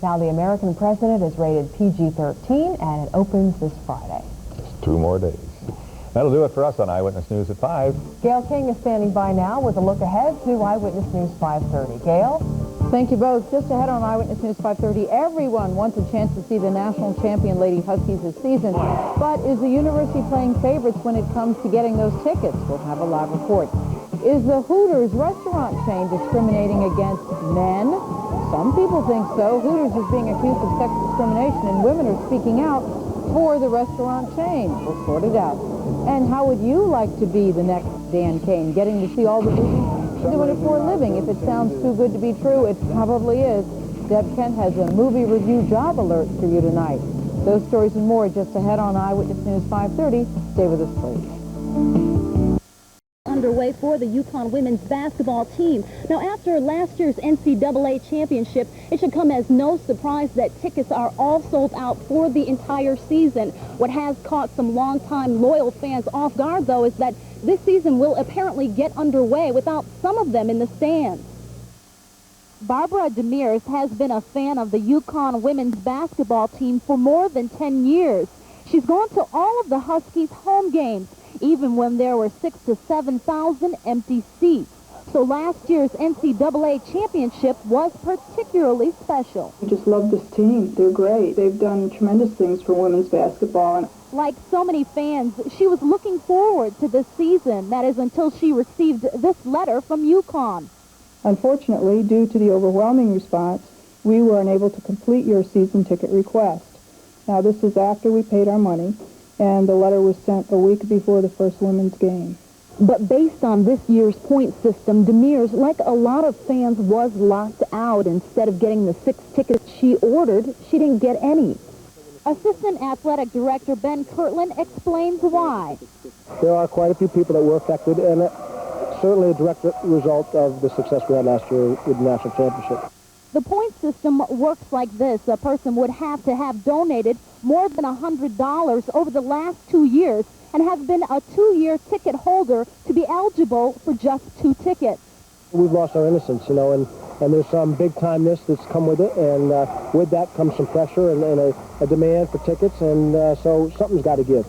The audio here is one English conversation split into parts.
Now, the American president is rated PG-13, and it opens this Friday. Just 2 more days. That'll do it for us on Eyewitness News at 5. Gayle King is standing by now with a look ahead to Eyewitness News 5:30. Gayle? Thank you both. Just ahead on Eyewitness News 5:30, everyone wants a chance to see the national champion Lady Huskies this season. But is the university playing favorites when it comes to getting those tickets? We'll have a live report. Is the Hooters restaurant chain discriminating against men? Some people think so. Hooters is being accused of sex discrimination, and women are speaking out for the restaurant chain. We'll sort it out. And how would you like to be the next Dan Kain, getting to see all the movies? Doing it for a living. If it sounds too good to be true, it probably is. Deb Kent has a movie review job alert for you tonight. Those stories and more just ahead on Eyewitness News 5:30. Stay with us, please. Underway for the UConn women's basketball team. Now, after last year's NCAA championship, it should come as no surprise that tickets are all sold out for the entire season. What has caught some longtime loyal fans off guard, though, is that this season will apparently get underway without some of them in the stands. Barbara Pinto has been a fan of the UConn women's basketball team for more than 10 years. She's gone to all of the Huskies' home games, even when there were 6,000 to 7,000 empty seats. So last year's NCAA championship was particularly special. I just love this team. They're great. They've done tremendous things for women's basketball. Like so many fans, she was looking forward to this season. That is until she received this letter from UConn. Unfortunately, due to the overwhelming response, we were unable to complete your season ticket request. Now, this is after we paid our money, and the letter was sent a week before the first women's game. But based on this year's point system, Demers, like a lot of fans, was locked out. Instead of getting the 6 tickets she ordered, she didn't get any. Assistant Athletic Director Ben Kirtland explains why. There are quite a few people that were affected, and certainly a direct result of the success we had last year with the national championship. The point system works like this. A person would have to have donated more than $100 over the last 2 years and have been a 2-year ticket holder to be eligible for just 2 tickets. We've lost our innocence, you know, and there's some big-timeness that's come with it, and with that comes some pressure and a demand for tickets, and so something's got to give.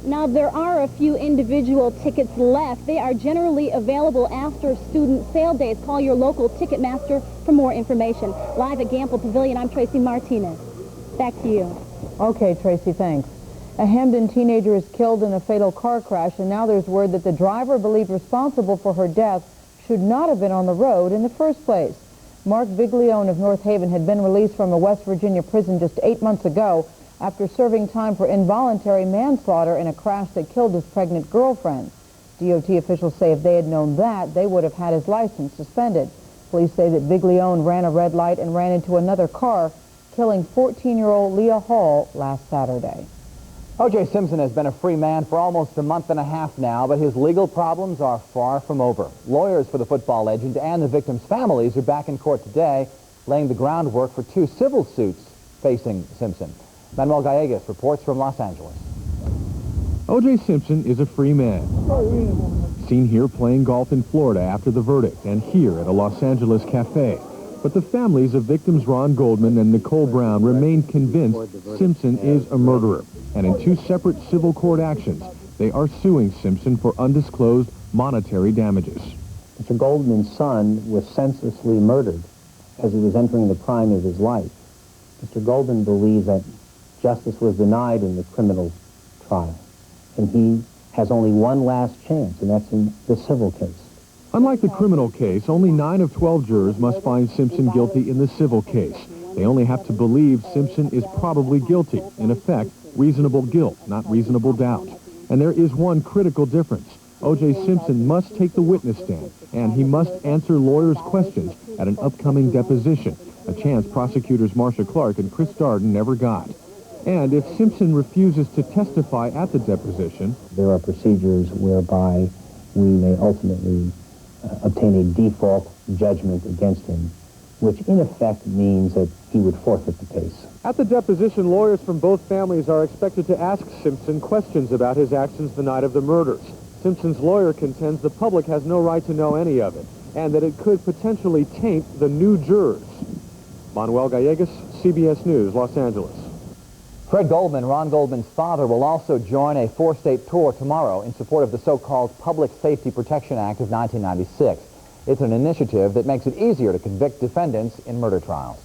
Now, there are a few individual tickets left. They are generally available after student sale days. Call your local ticket master for more information. Live at Gamble Pavilion, I'm Tracy Martinez. Back to you. Okay, Tracy, thanks. A Hamden teenager is killed in a fatal car crash, and now there's word that the driver believed responsible for her death should not have been on the road in the first place. Mark Viglione of North Haven had been released from a West Virginia prison just 8 months ago after serving time for involuntary manslaughter in a crash that killed his pregnant girlfriend. DOT officials say if they had known that, they would have had his license suspended. Police say that Viglione ran a red light and ran into another car, killing 14-year-old Leah Hall last Saturday. O.J. Simpson has been a free man for almost a month and a half now, but his legal problems are far from over. Lawyers for the football legend and the victims' families are back in court today, laying the groundwork for 2 civil suits facing Simpson. Manuel Gallegus reports from Los Angeles. O.J. Simpson is a free man. Seen here playing golf in Florida after the verdict and here at a Los Angeles cafe. But the families of victims Ron Goldman and Nicole Brown remain convinced Simpson is a murderer. And in 2 separate civil court actions, they are suing Simpson for undisclosed monetary damages. Mr. Goldman's son was senselessly murdered as he was entering the prime of his life. Mr. Goldman believes that justice was denied in the criminal trial, and he has only one last chance, and that's in the civil case. Unlike the criminal case, only 9 of 12 jurors must find Simpson guilty in the civil case. They only have to believe Simpson is probably guilty. In effect, reasonable guilt, not reasonable doubt. And there is one critical difference. O.J. Simpson must take the witness stand, and he must answer lawyers' questions at an upcoming deposition, a chance prosecutors Marcia Clark and Chris Darden never got. And if Simpson refuses to testify at the deposition, there are procedures whereby we may ultimately obtain a default judgment against him, which in effect means that he would forfeit the case. At the deposition, lawyers from both families are expected to ask Simpson questions about his actions the night of the murders. Simpson's lawyer contends the public has no right to know any of it, and that it could potentially taint the new jurors. Manuel Gallegus, CBS News, Los Angeles. Fred Goldman, Ron Goldman's father, will also join a four-state tour tomorrow in support of the so-called Public Safety Protection Act of 1996. It's an initiative that makes it easier to convict defendants in murder trials.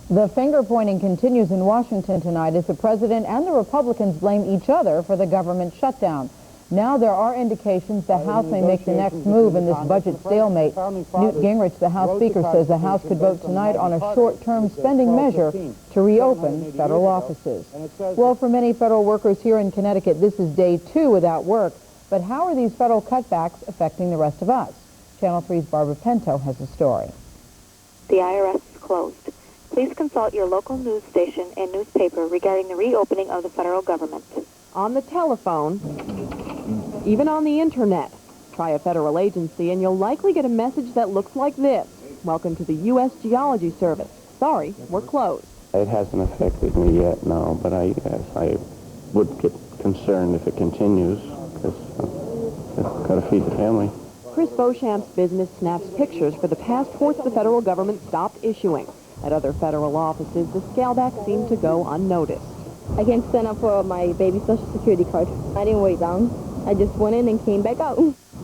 The finger-pointing continues in Washington tonight as the president and the Republicans blame each other for the government shutdown. Now there are indications the House may make the next move in this budget stalemate. Newt Gingrich, the House Speaker, says the House could vote tonight on a short-term spending measure to reopen federal offices. Well, for many federal workers here in Connecticut, this is day 2 without work. But how are these federal cutbacks affecting the rest of us? Channel 3's Barbara Pinto has the story. The IRS is closed. Please consult your local news station and newspaper regarding the reopening of the federal government. On the telephone, even on the internet. Try a federal agency and you'll likely get a message that looks like this. Welcome to the U.S. Geology Service. Sorry, we're closed. It hasn't affected me yet, no, but I would get concerned if it continues, because I've got to feed the family. Chris Beauchamp's business snaps pictures for the passports the federal government stopped issuing. At other federal offices, the scaleback seemed to go unnoticed. I came to sign up for my baby's Social Security card. I didn't wait down. I just went in and came back out.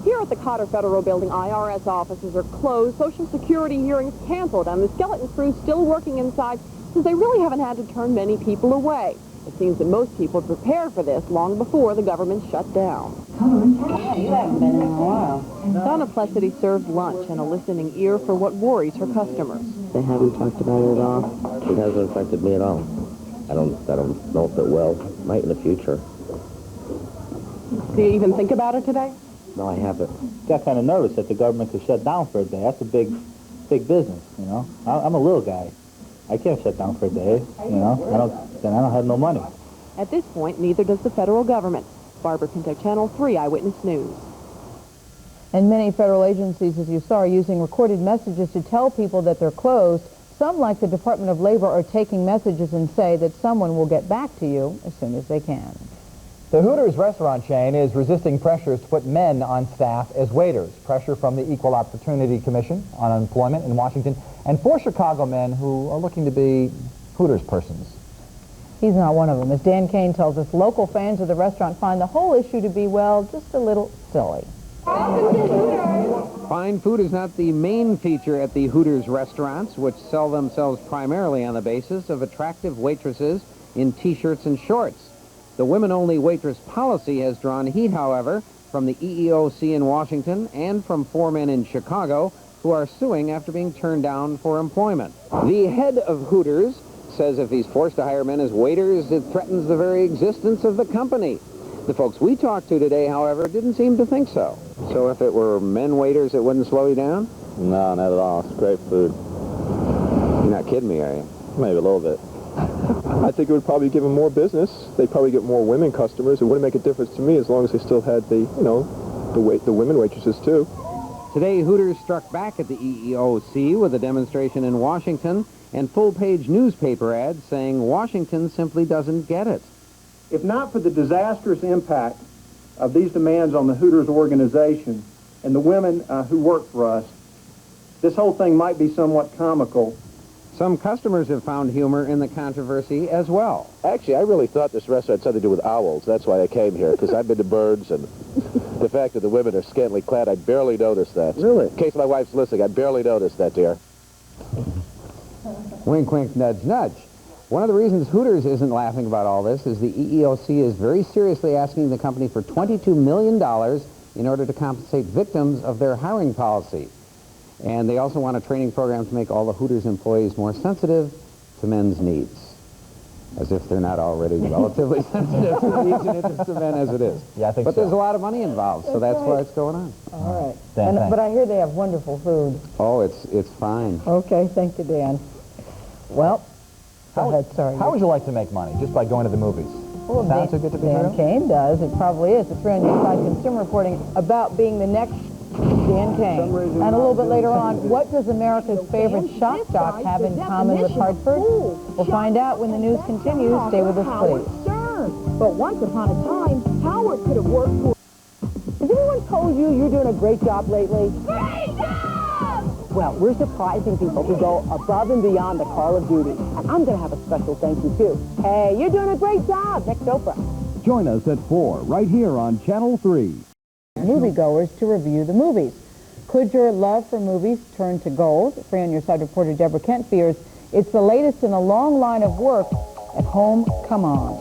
Here at the Cotter Federal Building, IRS offices are closed, Social Security hearings canceled, and the skeleton crew's still working inside since they really haven't had to turn many people away. It seems that most people prepared for this long before the government shut down. You haven't been in a while. Donna Plessity served lunch and a listening ear for what worries her customers. They haven't talked about it at all. It hasn't affected me at all. I don't know if it will. Might in the future. Do you even think about it today? No, I haven't. Got kind of nervous that the government could shut down for a day. That's a big business, you know. I'm a little guy. I can't shut down for a day, you know. I don't have no money. At this point, neither does the federal government. Barbara Pinto, Channel 3 Eyewitness News. And many federal agencies, as you saw, are using recorded messages to tell people that they're closed. Some, like the Department of Labor, are taking messages and say that someone will get back to you as soon as they can. The Hooters restaurant chain is resisting pressures to put men on staff as waiters. Pressure from the Equal Opportunity Commission on Employment in Washington and 4 Chicago men who are looking to be Hooters persons. He's not one of them. As Dan Kain tells us, local fans of the restaurant find the whole issue to be, well, just a little silly. Fine food is not the main feature at the Hooters restaurants, which sell themselves primarily on the basis of attractive waitresses in T-shirts and shorts. The women-only waitress policy has drawn heat, however, from the EEOC in Washington and from 4 men in Chicago who are suing after being turned down for employment. The head of Hooters says if he's forced to hire men as waiters, it threatens the very existence of the company. The folks we talked to today, however, didn't seem to think so. So if it were men waiters, it wouldn't slow you down? No, not at all. It's great food. You're not kidding me, are you? Maybe a little bit. I think it would probably give them more business. They'd probably get more women customers. It wouldn't make a difference to me as long as they still had the, you know, the women waitresses too. Today, Hooters struck back at the EEOC with a demonstration in Washington and full-page newspaper ads saying Washington simply doesn't get it. If not for the disastrous impact of these demands on the Hooters organization and the women who work for us, this whole thing might be somewhat comical. Some customers have found humor in the controversy as well. Actually, I really thought this restaurant had something to do with owls. That's why I came here, because I've been to birds, and the fact that the women are scantily clad, I barely noticed that. Really? In case my wife's listening, I barely noticed that, dear. Wink, wink, nudge, nudge. One of the reasons Hooters isn't laughing about all this is the EEOC is very seriously asking the company for $22 million in order to compensate victims of their hiring policy. And they also want a training program to make all the Hooters employees more sensitive to men's needs. As if they're not already relatively sensitive to the needs and interests of men as it is. Yeah, I think but so. there's a lot of money involved, so that's why it's going on. All right. Dan, But I hear they have wonderful food. Oh, it's fine. Okay, thank you, Dan. Well, go ahead, sorry. How would you like to make money? Just by going to the movies? Well, Sounds so good to be Dan true? Kain does. It probably is. It's 305 Consumer Reporting about being the next Dan Kain. And a little bit later on, what does America's favorite shock jock have in common with Hartford? We'll find out when the news continues. Stay with us, please. But once upon a time, Howard could have worked for... Has anyone told you you're doing a great job lately? Great job! Well, we're surprising people who go above and beyond the call of duty. And I'm going to have a special thank you, too. Hey, you're doing a great job. Next Oprah. Join us at 4, right here on Channel 3. Moviegoers to review the movies. Could your love for movies turn to gold? Free on Your Side reporter Deborah Kent fears it's the latest in a long line of work at home. Come on.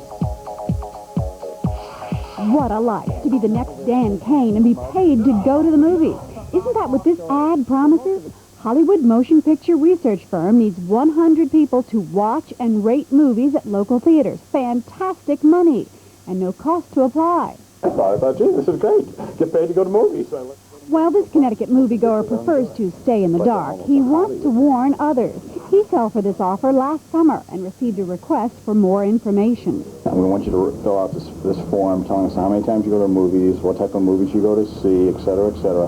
What a life, to be the next Dan Kain and be paid to go to the movies. Isn't that what this ad promises? Hollywood motion picture research firm needs 100 people to watch and rate movies at local theaters. Fantastic money and no cost to apply. I thought, gee, this is great. Get paid to go to movies. While this Connecticut moviegoer prefers to stay in the dark, he wants to warn others. He fell for this offer last summer and received a request for more information. We want you to fill out this form telling us how many times you go to movies, what type of movies you go to see, etc., etc.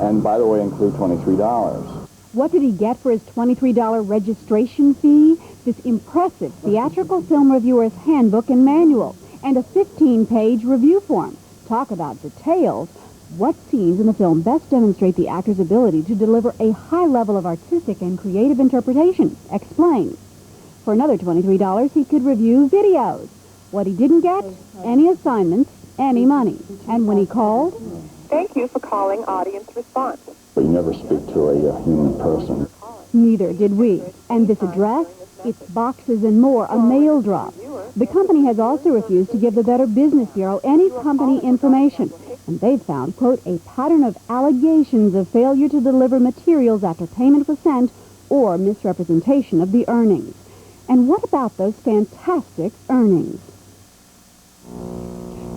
And by the way, include $23. What did he get for his $23 registration fee? This impressive theatrical film reviewer's handbook and manual, and a 15-page review form. Talk about details. What scenes in the film best demonstrate the actor's ability to deliver a high level of artistic and creative interpretation? Explain. For another $23, he could review videos. What he didn't get? Any assignments, any money. And when he called? Thank you for calling Audience Response. But you never speak to a human person. Neither did we. And this address? It's boxes and more, a mail drop. The company has also refused to give the Better Business Bureau any company information. And they've found, quote, a pattern of allegations of failure to deliver materials after payment was sent or misrepresentation of the earnings. And what about those fantastic earnings?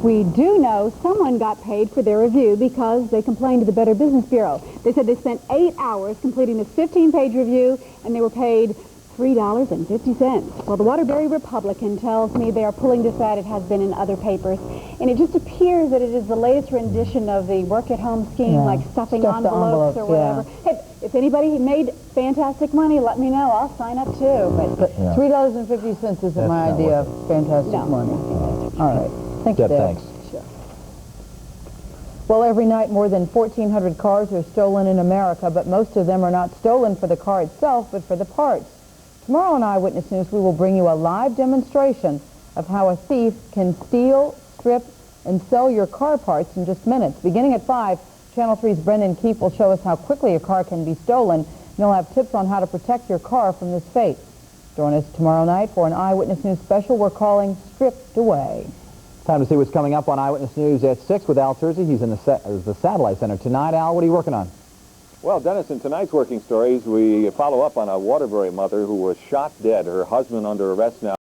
We do know someone got paid for their review because they complained to the Better Business Bureau. They said they spent 8 hours completing this 15-page review and they were paid $3.50. Well, the Waterbury Republican tells me they are pulling this ad. It has been in other papers. And it just appears that it is the latest rendition of the work-at-home scheme, like stuffing envelopes or whatever. Hey, if anybody made fantastic money, let me know. I'll sign up too. But $3.50 isn't my idea of fantastic money. All right. Thank you, Dave. Thanks. Sure. Well, every night more than 1,400 cars are stolen in America, but most of them are not stolen for the car itself, but for the parts. Tomorrow on Eyewitness News, we will bring you a live demonstration of how a thief can steal, strip, and sell your car parts in just minutes. Beginning at 5, Channel 3's Brendan Keefe will show us how quickly a car can be stolen, and he'll have tips on how to protect your car from this fate. Join us tomorrow night for an Eyewitness News special we're calling Stripped Away. Time to see what's coming up on Eyewitness News at 6 with Al Terzi. He's in the Satellite Center tonight. Al, what are you working on? Well, Dennis, in tonight's Working Stories, we follow up on a Waterbury mother who was shot dead. Her husband under arrest now.